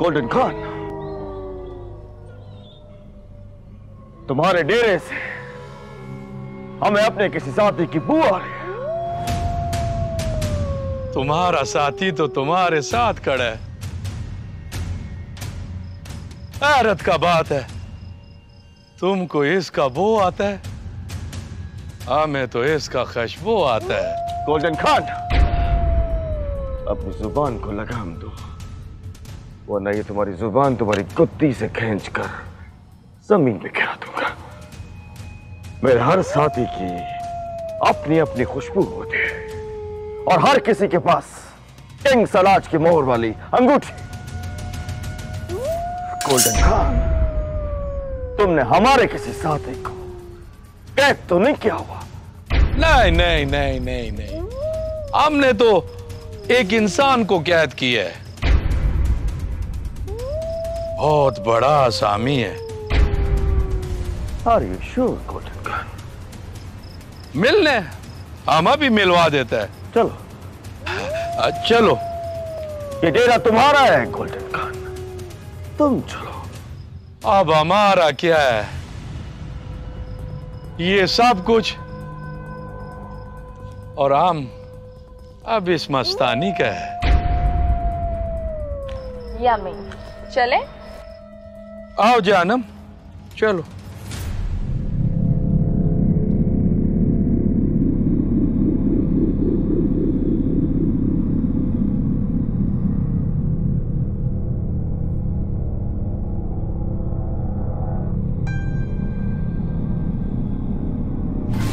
Golden Khan, तुम्हारे डेरे से हमें अपने किसी साथी की बू आ रही है। तुम्हारा साथी तो तुम्हारे साथ खड़ा है। हैरत का बात है, तुमको इसका बो आता है, हमें तो इसका खुशबू आता है। गोल्डन खान, अपनी जुबान को लगाम दो, वरना ये तुम्हारी जुबान तुम्हारी कुत्ती से खींचकर जमीन पे गिरा दूंगा। मेरे हर साथी की अपनी अपनी खुशबू होती है और हर किसी के पास किंग सलाज की मोहर वाली अंगूठी। गोल्डन खान, तुमने हमारे किसी साथी को कैद तो नहीं किया हुआ? नहीं नहीं नहीं नहीं नहीं, हमने तो एक इंसान को कैद किया है। बहुत बड़ा आसामी है। Are you sure, golden Khan? मिलने हम अभी मिलवा देता है। चलो चलो, ये डेरा तुम्हारा है गोल्डन खान, तुम चलो। अब हमारा क्या है, ये सब कुछ और हम अब इस मस्तानी का है। यम्मी, चले? आओ जानम, चलो।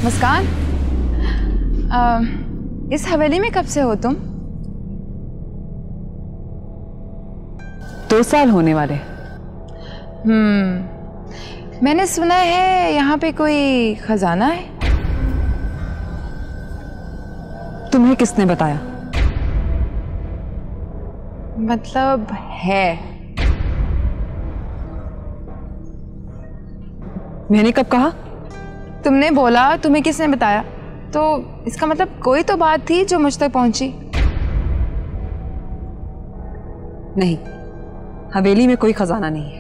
मुस्कान, इस हवेली में कब से हो तुम? 2 साल होने वाले। मैंने सुना है यहाँ पे कोई खजाना है। तुम्हें किसने बताया? मतलब है। मैंने कब कहा? तुमने बोला तुम्हें किसने बताया, तो इसका मतलब कोई तो बात थी जो मुझ तक पहुंची। नहीं, हवेली में कोई खजाना नहीं है।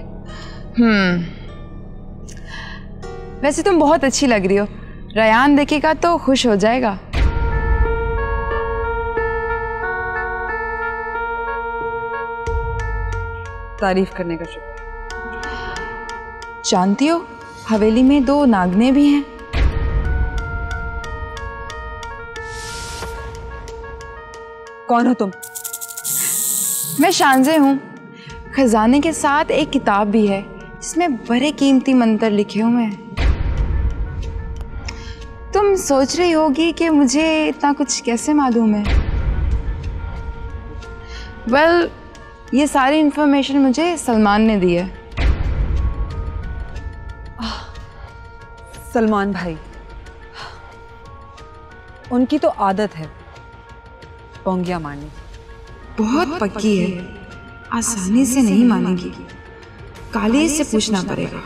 वैसे तुम बहुत अच्छी लग रही हो, रयान देखेगा तो खुश हो जाएगा। तारीफ करने का शुक्र। जानती हो, हवेली में 2 नागने भी हैं। कौन हो तुम? मैं शानजे हूँ। खजाने के साथ एक किताब भी है जिसमें बड़े कीमती मंत्र लिखे हुए हैं। तुम सोच रही होगी कि मुझे इतना कुछ कैसे मालूम है। वेल, ये सारी इंफॉर्मेशन मुझे सलमान ने दी है। सलमान भाई, उनकी तो आदत है पोंगिया मारने की। बहुत पक्की है, आसानी से नहीं मानेगी। काली से पूछना पड़ेगा।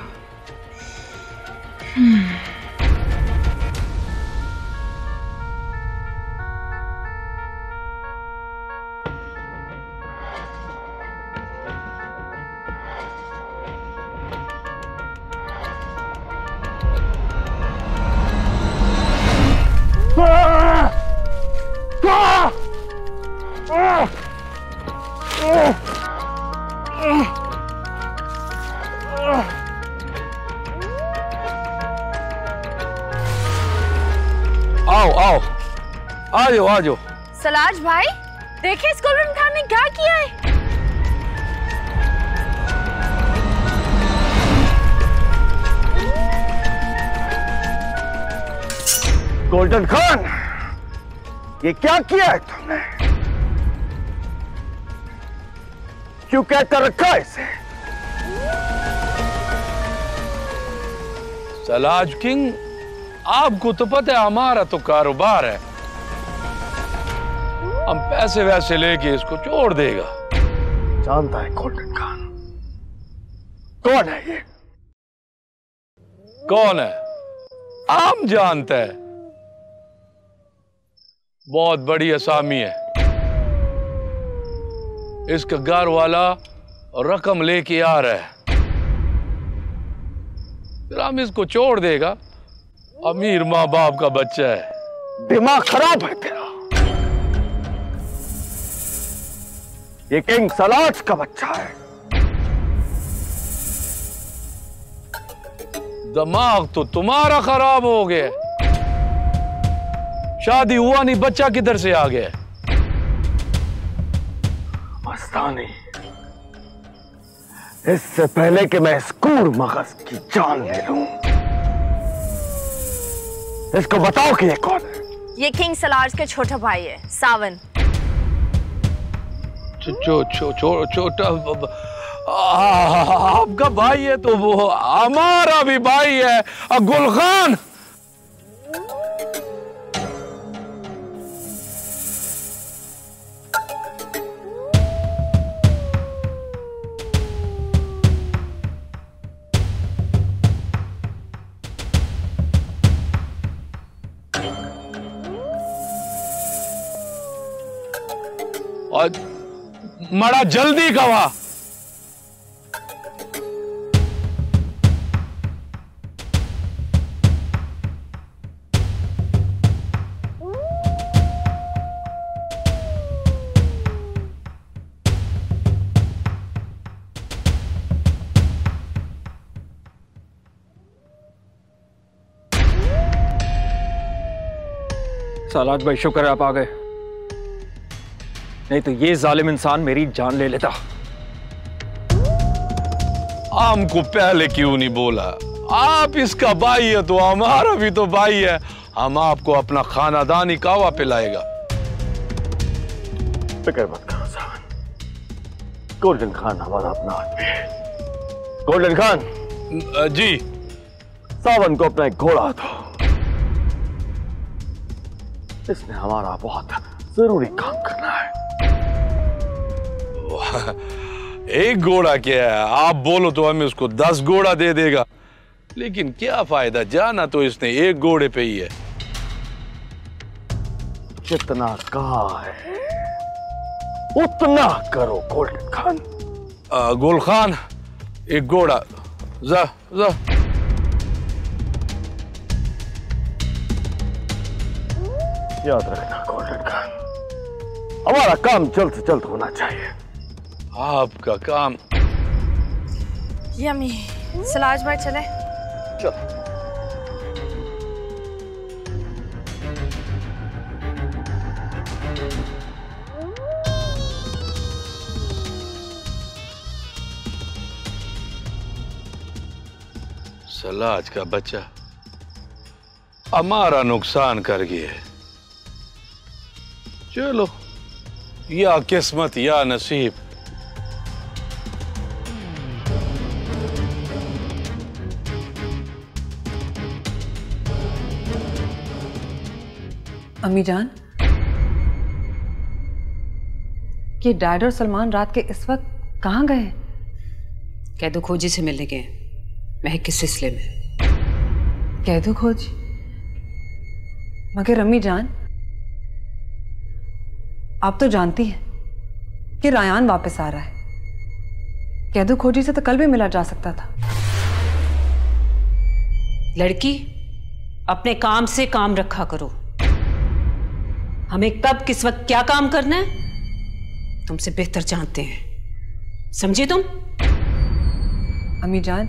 आओ आओ, आ जाओ आ जाओ। सलाज भाई, देखिए इस गोल्डन खान ने क्या किया है। गोल्डन खान, ये क्या किया है तुमने? क्यों कैद कर रखा है इसे? सलाज किंग, आपको तो पता है हमारा तो कारोबार है, हम पैसे वैसे लेके इसको छोड़ देगा। जानता है गोल्डन खान कौन है ये? कौन है? आप जानते हैं, बहुत बड़ी असामी है। इसका घर वाला और रकम लेके आ रहा है, फिर हम इसको छोड़ देगा? अमीर माँ बाप का बच्चा है। दिमाग खराब है तेरा। ये किंग सलाज का बच्चा है। दिमाग तो तुम्हारा खराब हो गया। शादी हुआ नहीं, बच्चा किधर से आ गया? मस्तानी, इससे पहले कि मैं इस कूर मगज की जान ले लूं, इसको बताओ कि ये कौन है? ये किंग सलाज के छोटा भाई है, सावन। छोटा आपका भाई है तो वो हमारा भी भाई है, गुलखान। और मड़ा जल्दी गवा। सालाज भाई, शुक्र है आप आ गए, नहीं तो ये जालिम इंसान मेरी जान ले लेता। हमको पहले क्यों नहीं बोला? आप इसका भाई है तो हमारा भी तो भाई है। हम आपको अपना खानादानी कावा पिलाएगा। फिक्र मत करो सावन, गोल्डन खान हमारा अपना आदमी है। गोल्डन खान जी। सावन को अपना एक घोड़ा दो, इसने हमारा बहुत जरूरी काम करना है। एक घोड़ा क्या है, आप बोलो तो हमें उसको 10 घोड़ा दे देगा, लेकिन क्या फायदा, जाना तो इसने एक घोड़े पे ही है। जितना कहा है उतना करो गोल्डन खान। गोल खान, एक घोड़ा। जा जा। याद रखना गोल्डन खान, हमारा काम जल्द से जल्द होना चाहिए। आपका काम। यम्मी। सलाज भाई चले। चलो। सलाज का बच्चा हमारा नुकसान कर गया है। चलो, या किस्मत या नसीब। अम्मी जान, ये डैड और सलमान रात के इस वक्त कहाँ गए? कैदो खोजी से मिलने गए, महक के सिलसिले में। कैदो खोज? मगर अम्मी जान, आप तो जानती हैं कि रायान वापस आ रहा है। कैदो खोजी से तो कल भी मिला जा सकता था। लड़की, अपने काम से काम रखा करो। हमें कब किस वक्त क्या काम करना है तुमसे बेहतर जानते हैं, समझे तुम? अम्मी जान,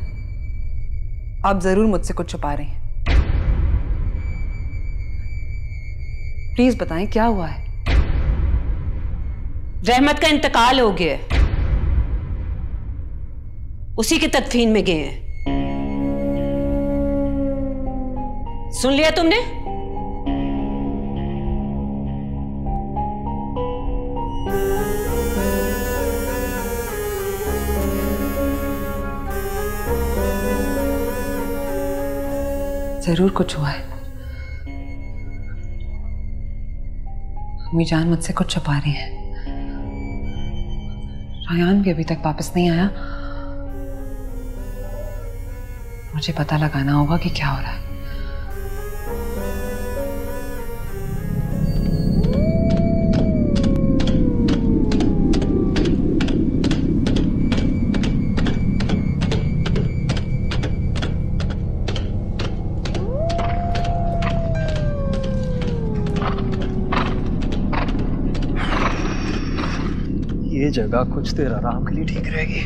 आप जरूर मुझसे कुछ छुपा रही हैं। प्लीज बताएं क्या हुआ है? रहमत का इंतकाल हो गया है, उसी की तदफीन में गए हैं। सुन लिया तुमने? जरूर कुछ हुआ है। अम्मी जान मुझसे कुछ छुपा रही है। रायान भी अभी तक वापस नहीं आया। मुझे पता लगाना होगा कि क्या हो रहा है। जगह कुछ देर आराम के लिए ठीक रहेगी।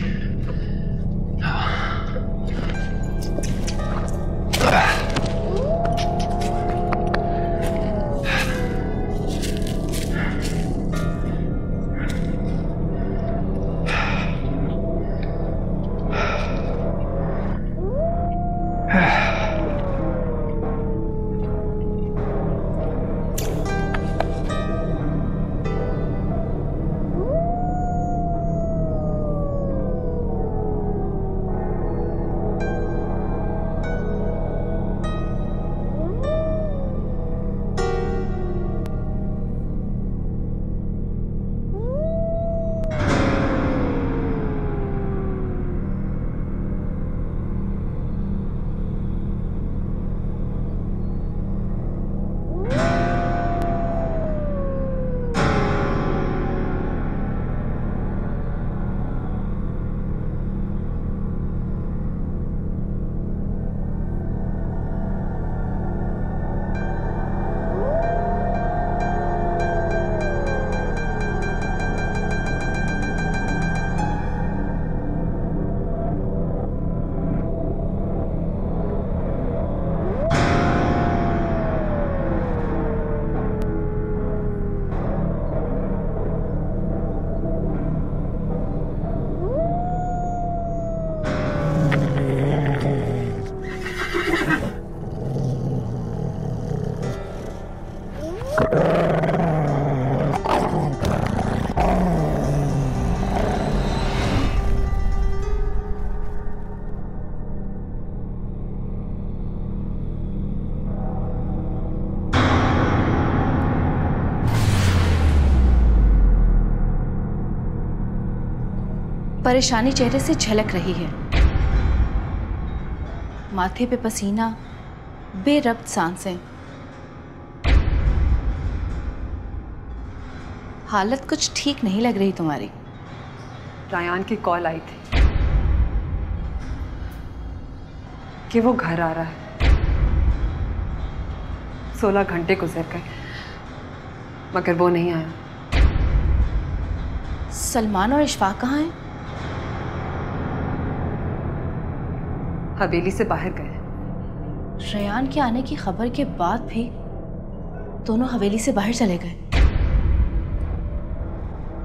परेशानी चेहरे से झलक रही है। माथे पे पसीना, बेरब्त सांसें। हालत कुछ ठीक नहीं लग रही तुम्हारी। रायान की कॉल आई थी कि वो घर आ रहा है। 16 घंटे गुजर गए मगर वो नहीं आया। सलमान और इशफाक कहाँ हैं? हवेली से बाहर गए। रेयान के आने की खबर के बाद भी दोनों हवेली से बाहर चले गए।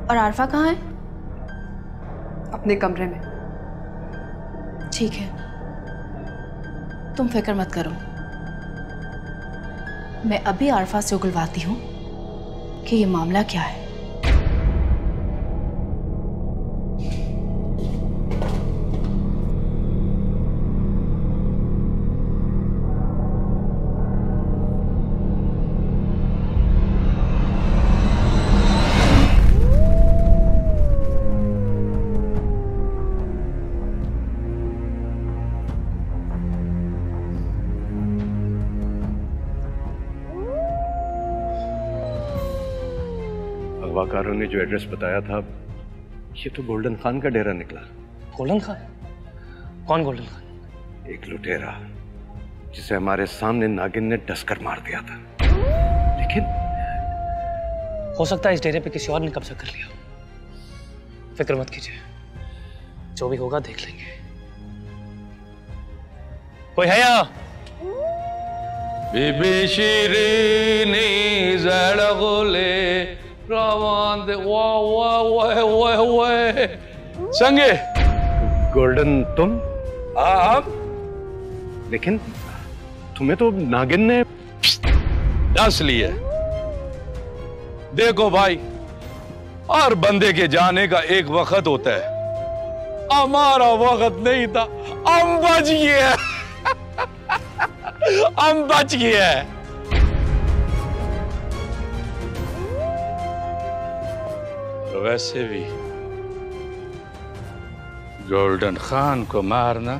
और आरफा कहाँ है? अपने कमरे में। ठीक है, तुम फिक्र मत करो। मैं अभी आरफा से उगलवाती हूँ कि ये मामला क्या है। अगवाकारों ने जो एड्रेस बताया था, ये तो गोल्डन खान का डेरा निकला। गोल्डन खान? कौन गोल्डन खान? एक लुटेरा जिसे हमारे सामने नागिन ने डसकर मार दिया था। लेकिन हो सकता है इस डेरे पे किसी और ने कब्जा कर लिया। फिक्र मत कीजिए, जो भी होगा देख लेंगे। कोई है यहाँ? बीबी शीरीनी ज़ड़गुले रवान दे वाह वाह वाह वाह वाह। संगे गोल्डन तुम? आप? लेकिन तुम्हें तो नागिन ने डस लिया। देखो भाई, हर बंदे के जाने का एक वक्त होता है। हमारा वक्त नहीं था, हम बच गए। हम बच गए। वैसे भी गोल्डन खान को मारना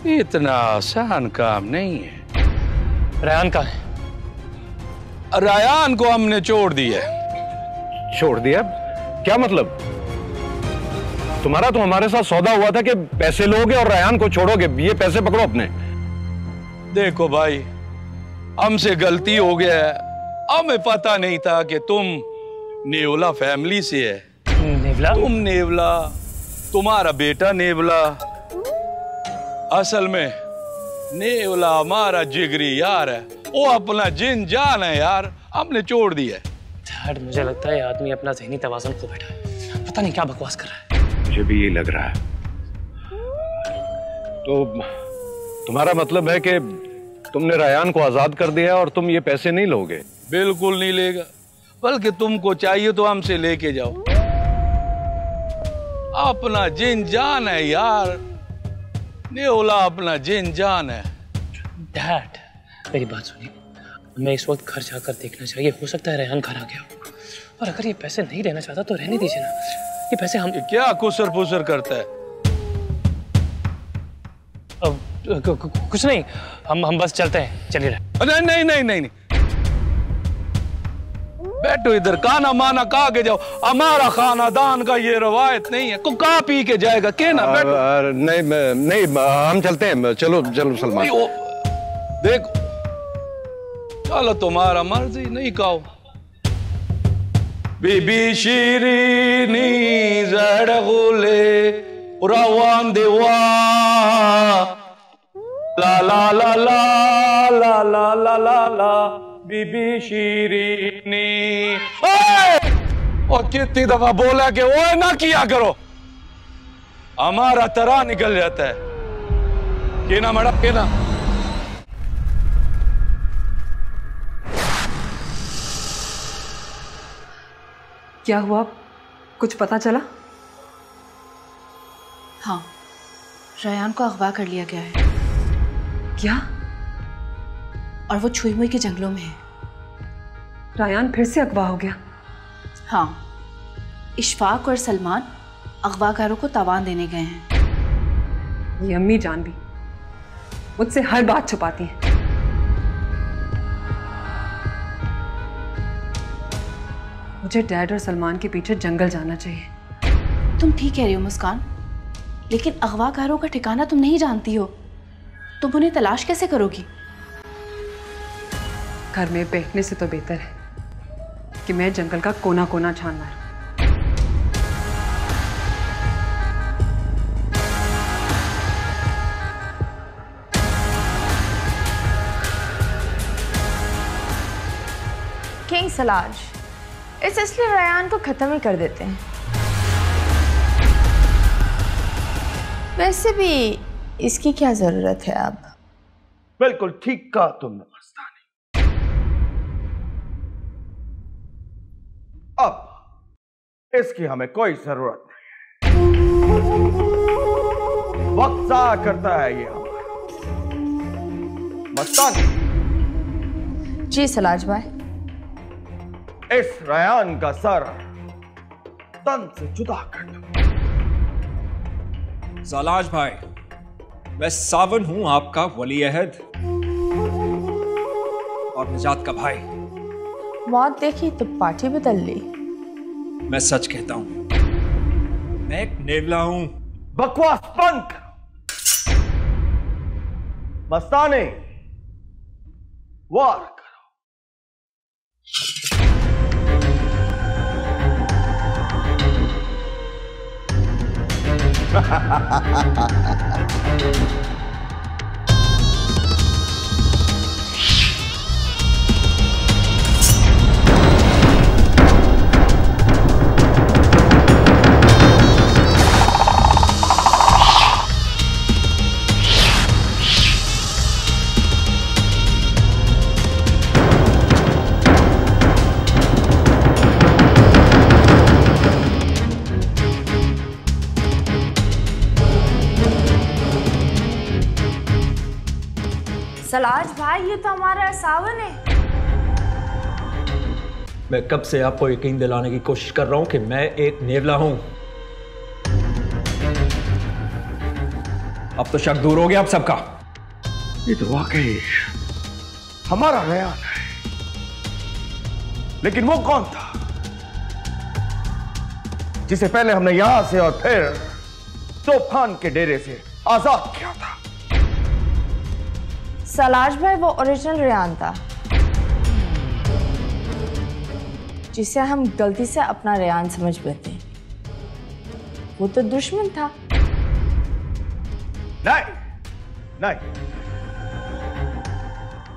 इतना आसान काम नहीं है। रेयान कहाँ है? रायान को हमने छोड़ दिया। छोड़ दिया? क्या मतलब? तुम्हारा तो हमारे साथ सौदा हुआ था कि पैसे लोगे और रायान को छोड़ोगे। ये पैसे पकड़ो अपने। देखो भाई, हमसे गलती हो गया है। हमें पता नहीं था कि तुम नेवला फैमिली से है। नेवला? तुम नेवला, तुम्हारा बेटा नेवला। असल में नेवला हमारा जिगरी यार है, वो अपना जिन जान है यार, हमने छोड़ दिया है। डैड, मुझे लगता है ये आदमी अपना ज़हनी तवाज़ुन खो बैठा है, पता नहीं क्या बकवास कर रहा है। मुझे भी ये लग रहा है। तो तुम्हारा मतलब है कि तुमने रायान को आजाद कर दिया और तुम ये पैसे नहीं लोगे? बिल्कुल नहीं लेगा, बल्कि तुमको चाहिए तो हमसे लेके जाओ। अपना जिन जान है यार, नेवला अपना जिन जान है। डैड, मेरी बात सुनिए, हमें इस वक्त घर जाकर देखना चाहिए, हो सकता है रेहान घर आ गया हो। और अगर ये पैसे नहीं देना चाहता तो रहने दीजिए ना, ये पैसे हम। क्या कुसर पुसर करता है? अब कुछ नहीं, हम बस चलते हैं, चलिए। नहीं नहीं नहीं नहीं नहीं, बैठो इधर, खाना माना खा के जाओ। हमारा खानादान का ये रवायत नहीं है, को कहा पी के जाएगा के ना। बैठो। नहीं, हम चलते हैं। चलो चलो सलमान। देखो, चलो तुम्हारा मर्जी, नहीं कहो। बीबी शीरीनी जड़गुले रवान देवा, ला ला ला ला ला ला ला ला ला, बीबी शीरीनी। और कितनी दफा बोला कि वो ना किया करो, हमारा तरह निकल जाता है। के ना मैडम, के ना। क्या हुआ, कुछ पता चला? हाँ, रायान को अगवा कर लिया गया है। क्या? और वो छुई मुई के जंगलों में है। रायान फिर से अगवा हो गया? हाँ, इशफाक और सलमान अगवाकारों को तावान देने गए हैं। ये अम्मी जान भी मुझसे हर बात छुपाती है। मुझे डैड और सलमान के पीछे जंगल जाना चाहिए। तुम ठीक कह रही हो मुस्कान, लेकिन अगवाकारों का ठिकाना तुम नहीं जानती हो, तुम उन्हें तलाश कैसे करोगी? घर में बैठने से तो बेहतर है कि मैं जंगल का कोना कोना छान मारूं। किंग सलाज, इस असली रायान को खत्म ही कर देते हैं। वैसे भी इसकी क्या जरूरत है अब? बिल्कुल ठीक कहा तुमने मस्तानी। अब इसकी हमें कोई जरूरत नहीं है, वक्त ज़ाया करता है ये हमारा। मस्तानी। जी सलाज भाई। इस रायान का सर तन से जुदा कर दो। सलाज भाई, मैं सावन हूं, आपका वली अहद और निजात का भाई। मौत देखी तो पार्टी बदल ली। मैं सच कहता हूं, मैं एक नेवला हूं। बकवास बंद करो मस्तानी, वार करो। सलाज भाई, ये तो हमारा सावन है। मैं कब से आपको यकीन दिलाने की कोशिश कर रहा हूं कि मैं एक नेवला हूं। अब तो शक दूर हो गया आप सबका। ये तो वाकई हमारा रायान है, लेकिन वो कौन था जिसे पहले हमने यहां से और फिर तूफान के डेरे से आजाद किया था? सलाज भाई, वो ओरिजिनल रेहान था जिसे हम गलती से अपना रेहान समझ बैठे। वो तो दुश्मन था। नहीं नहीं,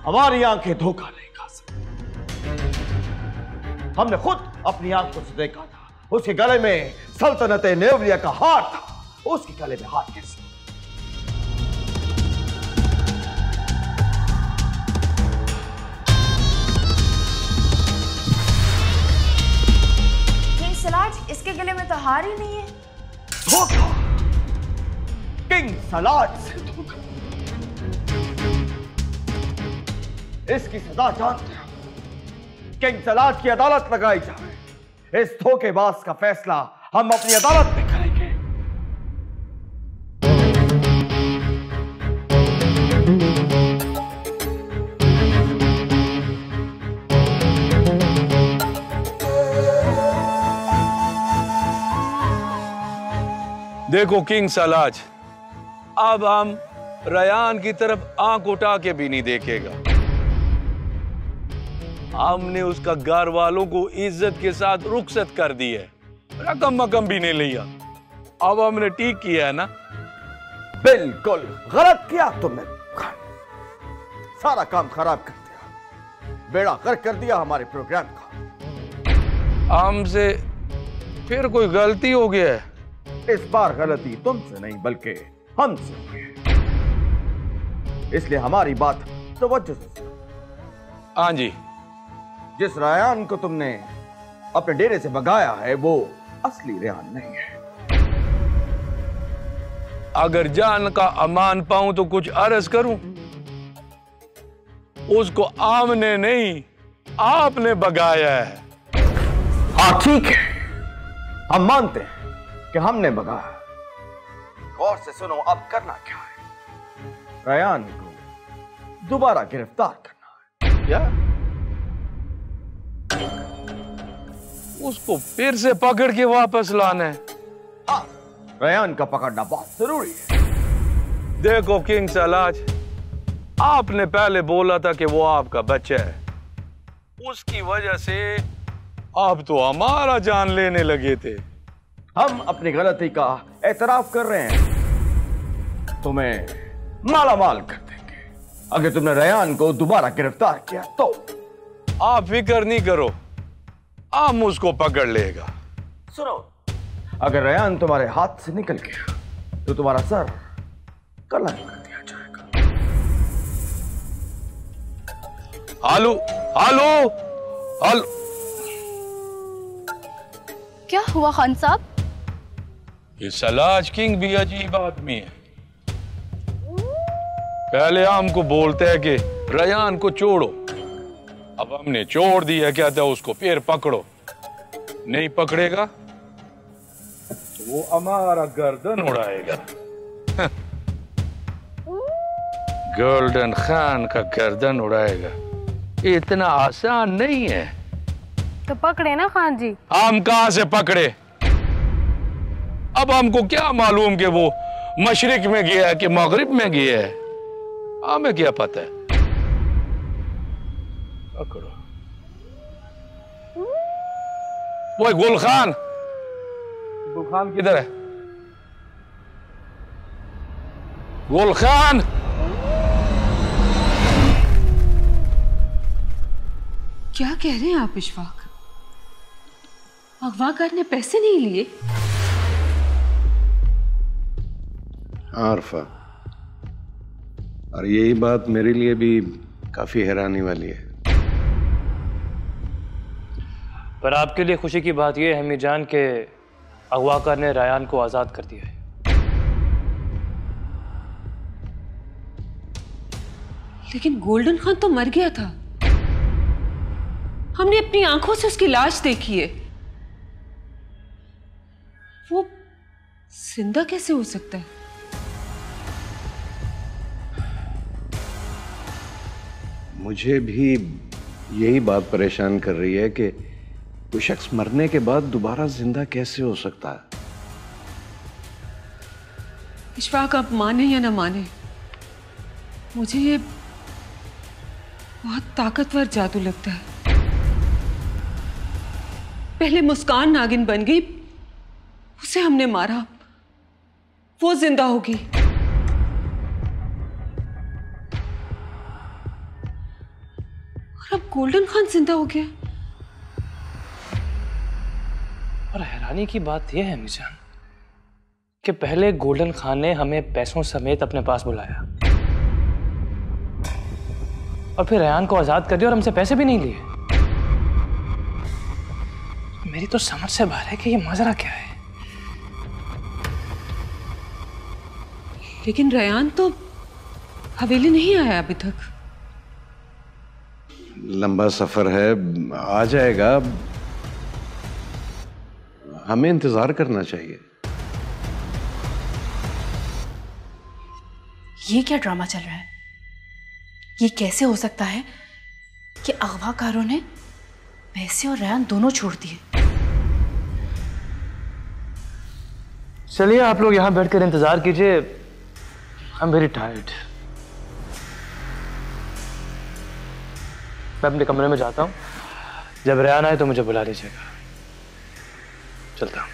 हमारी आंखें धोखा नहीं खा सकती। हमने खुद अपनी आंखों से देखा था, उसके गले में सल्तनत नेवलिया का हार था। उसके गले में हार कैसे? सलाज, इसके गले में तो हार ही नहीं है। धोखा, किंग सलाज से धोखा। इसकी सजा जानते हो। किंग सलाज की अदालत लगाई जाए। इस धोखेबाज का फैसला हम अपनी अदालत में करेंगे। देखो किंग सलाज, अब हम रयान की तरफ आंख उठा के भी नहीं देखेगा। हमने उसका घर वालों को इज्जत के साथ रुखसत कर दी है, रकम मकम भी नहीं लिया। अब हमने ठीक किया है ना? बिल्कुल गलत किया तुमने। सारा काम खराब कर दिया, बेड़ा गर्क कर दिया हमारे प्रोग्राम का। हमसे फिर कोई गलती हो गया है? इस बार गलती तुमसे नहीं बल्कि हमसे हुई है, इसलिए हमारी बात तवज्जो से सुनो। हाँ जी। जिस रयान को तुमने अपने डेरे से भगाया है वो असली रयान नहीं है। अगर जान का अमान पाऊं तो कुछ अर्ज करूं? उसको आमने नहीं, आपने भगाया है। हाँ ठीक है, हम मानते हैं कि हमने भगाया। गौर से सुनो, अब करना क्या है? रयान को दोबारा गिरफ्तार करना है। क्या? उसको फिर से पकड़ के वापस लाना है? हाँ, रयान का पकड़ना बहुत जरूरी है। देखो किंग सलाज, आपने पहले बोला था कि वो आपका बच्चा है, उसकी वजह से आप तो हमारा जान लेने लगे थे। हम अपनी गलती का एतराफ कर रहे हैं, तुम्हें मालामाल कर देंगे अगर तुमने रयान को दोबारा गिरफ्तार किया तो। आप फिक्र नहीं करो, हम उसको पकड़ लेगा। सुनो, अगर रयान तुम्हारे हाथ से निकल गया तो तुम्हारा सर कलम कर दिया जाएगा। आलू आलू आलू। क्या हुआ खान साहब? ये सलाज किंग भी अजीब आदमी है। पहले हमको बोलते हैं कि रयान को छोड़ो, अब हमने छोड़ दिया, कहता है उसको फिर पकड़ो। नहीं पकड़ेगा तो वो हमारा गर्दन उड़ाएगा। गोल्डन खान का गर्दन उड़ाएगा, इतना आसान नहीं है। तो पकड़े ना खान जी। हम कहां से पकड़े? अब हमको क्या मालूम कि वो मशरिक में गया है कि मगरिब में गया है, हमें क्या पता है। पकड़ो। वो गुलखान, गुलखान किधर है? गुलखान, क्या कह रहे हैं आप इशफाक? अगवाकार ने पैसे नहीं लिए? आरफा, और यही बात मेरे लिए भी काफी हैरानी वाली है। पर आपके लिए खुशी की बात यह है मीरजान के अगवाकार ने रयान को आजाद कर दिया है। लेकिन गोल्डन खान तो मर गया था, हमने अपनी आंखों से उसकी लाश देखी है। वो जिंदा कैसे हो सकता है? मुझे भी यही बात परेशान कर रही है कि कोई शख्स मरने के बाद दोबारा जिंदा कैसे हो सकता है। इशफाक, आप माने या ना माने, मुझे ये बहुत ताकतवर जादू लगता है। पहले मुस्कान नागिन बन गई, उसे हमने मारा, वो जिंदा होगी। और अब गोल्डन खान जिंदा हो गया। और हैरानी की बात यह है मिजान कि पहले गोल्डन खान ने हमें पैसों समेत अपने पास बुलाया और फिर रेहान को आजाद कर दिया और हमसे पैसे भी नहीं लिए। मेरी तो समझ से बाहर है कि ये माजरा क्या है। लेकिन रेहान तो हवेली नहीं आया अभी तक। लंबा सफर है, आ जाएगा। हमें इंतजार करना चाहिए। ये क्या ड्रामा चल रहा है? ये कैसे हो सकता है कि अगवाकारों ने पैसे और रेहान दोनों छोड़ दिए? चलिए आप लोग यहां बैठकर इंतजार कीजिए। I am very tired. मैं अपने कमरे में जाता हूं। जब रेहान आए तो मुझे बुला लीजिएगा। चलता हूं।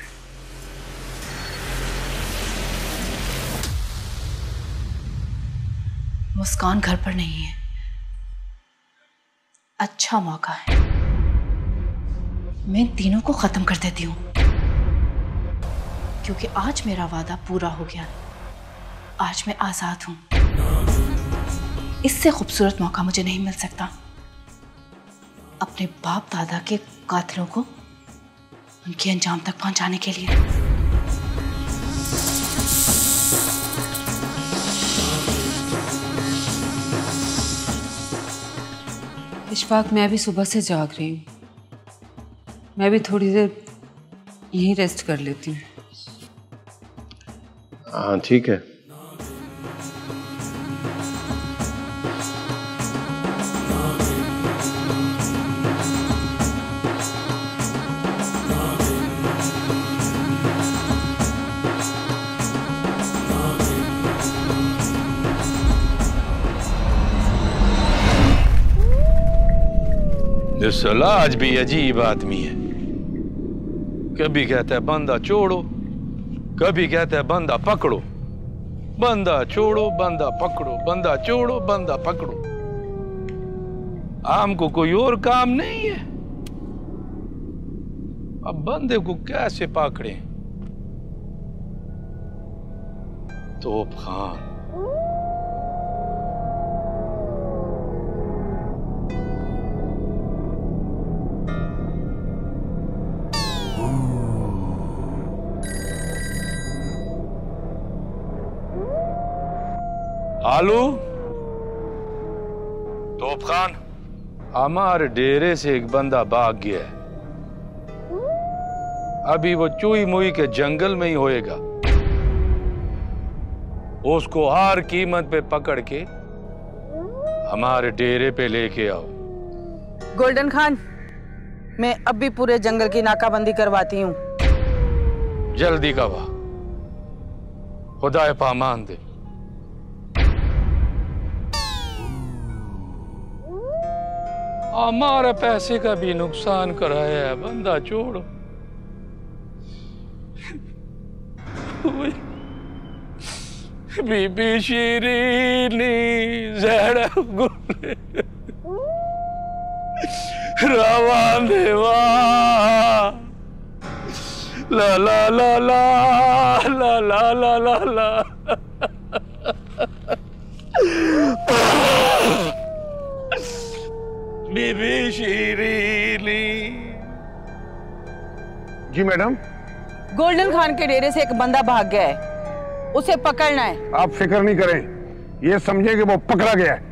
मुस्कान घर पर नहीं है। अच्छा मौका है, मैं इन तीनों को खत्म कर देती हूं, क्योंकि आज मेरा वादा पूरा हो गया। आज मैं आजाद हूं। इससे खूबसूरत मौका मुझे नहीं मिल सकता अपने बाप दादा के कातिलों को उनके अंजाम तक पहुंचाने के लिए। इशफाक, मैं भी सुबह से जाग रही हूँ। मैं भी थोड़ी देर यहीं रेस्ट कर लेती हूँ। हाँ ठीक है। सलाह आज भी अजीब आदमी है। कभी कहता है बंदा छोड़ो, कभी कहता है बंदा पकड़ो। बंदा छोड़ो, बंदा पकड़ो, बंदा छोड़ो, बंदा पकड़ो। हमको कोई और काम नहीं है। अब बंदे को कैसे पकड़े? तोप खान। आलू, तोप खान, हमारे डेरे से एक बंदा भाग गया है। अभी वो चुई मुई के जंगल में ही होएगा। उसको हर कीमत पे पकड़ के हमारे डेरे पे लेके आओ। गोल्डन खान, मैं अब भी पूरे जंगल की नाकाबंदी करवाती हूँ। जल्दी करवा, खुदा पामान दे। हमारे पैसे का भी नुकसान कराया है। बंदा छोड़ो। बीबी शीरीनी ज़हरा गुले रवान देवा ला ला ला ला ला ला ला ला ला। बीबी शीरीनी। जी मैडम। गोल्डन खान के डेरे से एक बंदा भाग गया है, उसे पकड़ना है। आप फिक्र नहीं करें, ये समझे कि वो पकड़ा गया है।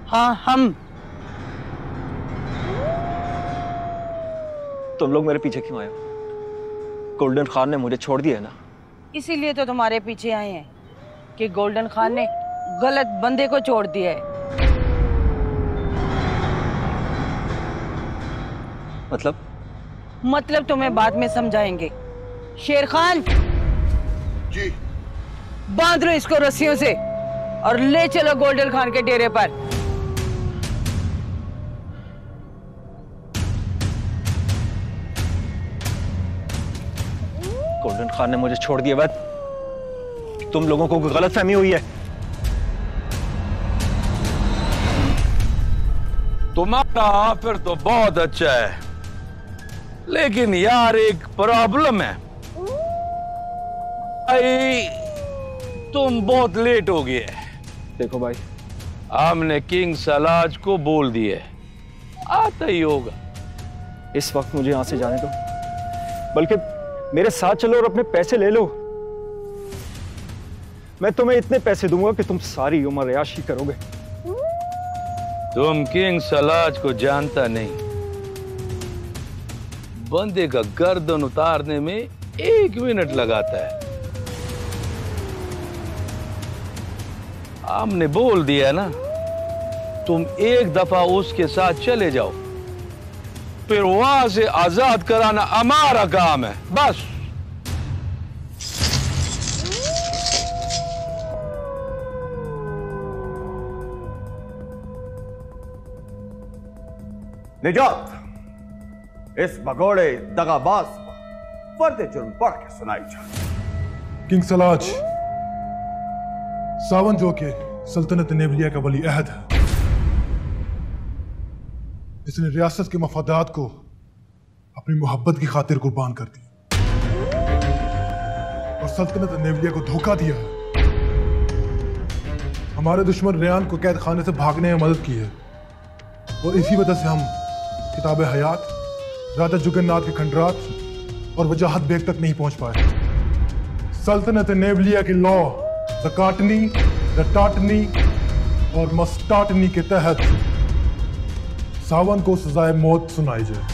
हाँ हम। तुम लोग मेरे पीछे क्यों आए हो? गोल्डन खान ने मुझे छोड़ दिया है ना। इसीलिए तो तुम्हारे पीछे आए हैं कि गोल्डन खान ने गलत बंदे को छोड़ दिया है। मतलब तुम्हें बाद में समझाएंगे। शेर खान जी, बांध लो इसको रस्सियों से और ले चलो गोल्डन खान के डेरे पर। गोल्डन खान ने मुझे छोड़ दिया बात, तुम लोगों को कोई गलतफहमी हुई है। तुम्हारा फिर तो बहुत अच्छा है, लेकिन यार एक प्रॉब्लम है भाई, तुम बहुत लेट हो गए। देखो भाई, हमने किंग सलाज को बोल दिए, आता ही होगा। इस वक्त मुझे यहां से जाने दो, बल्कि मेरे साथ चलो और अपने पैसे ले लो। मैं तुम्हें इतने पैसे दूंगा कि तुम सारी उम्र याशी करोगे। तुम किंग सलाज को जानता नहीं, बंदे का गर्दन उतारने में 1 मिनट लगाता है। हमने बोल दिया ना, तुम एक दफा उसके साथ चले जाओ, फिर वहां से आजाद कराना हमारा काम है, बस। निजात इस भगोड़े दगाबाज फर्द जुर्म पढ़ के सुनाई जा। किंग सलाज सावन जो के सल्तनत नेवलिया का वली अहद है। इसने रियासत के मफादात को अपनी मोहब्बत की खातिर कुर्बान कर दिया और सल्तनत नेवलिया को धोखा दिया है। हमारे दुश्मन रेयान को कैद खाने से भागने में मदद की है और इसी वजह से हम किताब हयात, राजा जुगन्नाथ के खंडरात और वजाहत बेग तक नहीं पहुंच पाए। सल्तनत नेवलिया की लॉ द काटनी, द टाटनी और मस्टाटनी के तहत सावन को सजाए मौत सुनाई जाए।